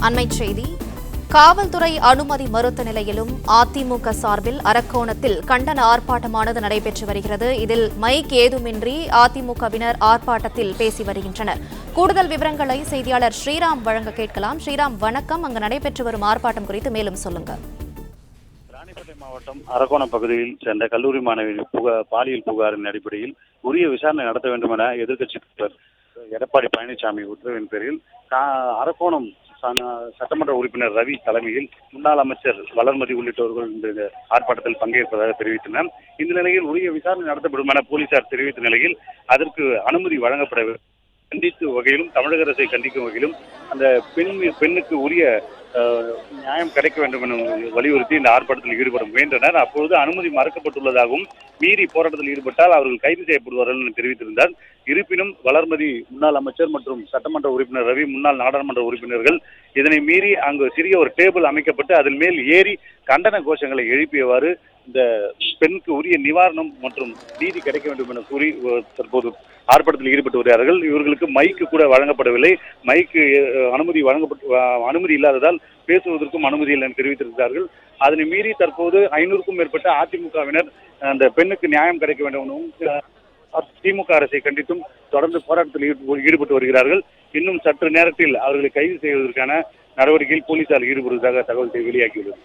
அண்மைச் செய்தி. காவல்துறை அனுமதி மறுத்த நிலையிலும் அதிமுக சார்பில் அரக்கோணத்தில் கண்டன ஆர்ப்பாட்டமானது நடைபெற்று வருகிறது. இதில் மைக் ஏதுமின்றி அதிமுகவினர் ஆர்ப்பாட்டத்தில் பேசி வருகின்றனர். கூடுதல் விவரங்களை செய்தியாளர் ஸ்ரீராம் வழங்க கேட்கலாம். ஸ்ரீராம், வணக்கம். அங்கு நடைபெற்று வரும் ஆர்ப்பாட்டம் குறித்து மேலும் சொல்லுங்க. ராணிப்பேட்டை மாவட்டம் அரக்கோணம் பகுதியில் சேர்ந்த கல்லூரி மாணவியின் பாலியல் புகாரின் அடிப்படையில் உரிய விசாரணை நடத்த வேண்டும் என எதிர்க்கட்சித் தலைவர் எடப்பாடி பழனிசாமி உத்தரவின் பேரில் அரக்கோணம் சட்டமன்ற உறுப்பினர் ரவி தலைமையில் முன்னாள் அமைச்சர் வளர்மதி உள்ளிட்டவர்கள் இந்த ஆர்ப்பாட்டத்தில் பங்கேற்பதாக தெரிவித்தனர். இந்த நிலையில் உரிய விசாரணை நடத்தப்படும் என போலீசார் தெரிவித்த நிலையில் அதற்கு அனுமதி வழங்கப்படவில்லை. கண்டிக்கும் வகையிலும் தமிழக அரசை கண்டிக்கும் வகையிலும் அந்த பெண்ணுக்கு உரிய நியாயம் கிடைக்க வேண்டும் என வலியுறுத்தி இந்த ஆர்ப்பாட்டத்தில் ஈடுபட முயன்றனர். அப்பொழுது அனுமதி மறுக்கப்பட்டுள்ளதாகவும் மீறி போராட்டத்தில் ஈடுபட்டால் அவர்கள் கைது செய்யப்படுவார்கள் என தெரிவித்திருந்தார். இருப்பினும் வளர்மதி முன்னாள் அமைச்சர் மற்றும் சட்டமன்ற உறுப்பினர் ரவி முன்னாள் நாடாளுமன்ற உறுப்பினர்கள் இதனை மீறி அங்கு சிறிய ஒரு டேபிள் அமைக்கப்பட்டு அதன் மேல் ஏறி கண்டன கோஷங்களை எழுப்பியவாறு இந்த பெண்ணுக்கு உரிய நிவாரணம் மற்றும் நீதி கிடைக்க வேண்டும் என கூறி தற்போது ஆர்ப்பாட்டத்தில் ஈடுபட்டு வருகிறார்கள். இவர்களுக்கு மைக்கு கூட வழங்கப்படவில்லை. மைக்கு அனுமதி இல்லாததால் பேசுவதற்கும் அனுமதி இல்லை என தெரிவித்திருக்கிறார்கள். அதனை மீறி தற்போது 500க்கும் மேற்பட்ட அதிமுகவினர் அந்த பெண்ணுக்கு நியாயம் கிடைக்க வேண்டும் எனவும் திமுக அரசை கண்டித்தும் தொடர்ந்து போராட்டத்தில் ஈடுபட்டு வருகிறார்கள். இன்னும் சற்று நேரத்தில் அவர்களை கைது செய்வதற்கான நடவடிக்கையில் போலீசார் ஈடுபடுவதாக தகவல் வெளியாகியுள்ளது.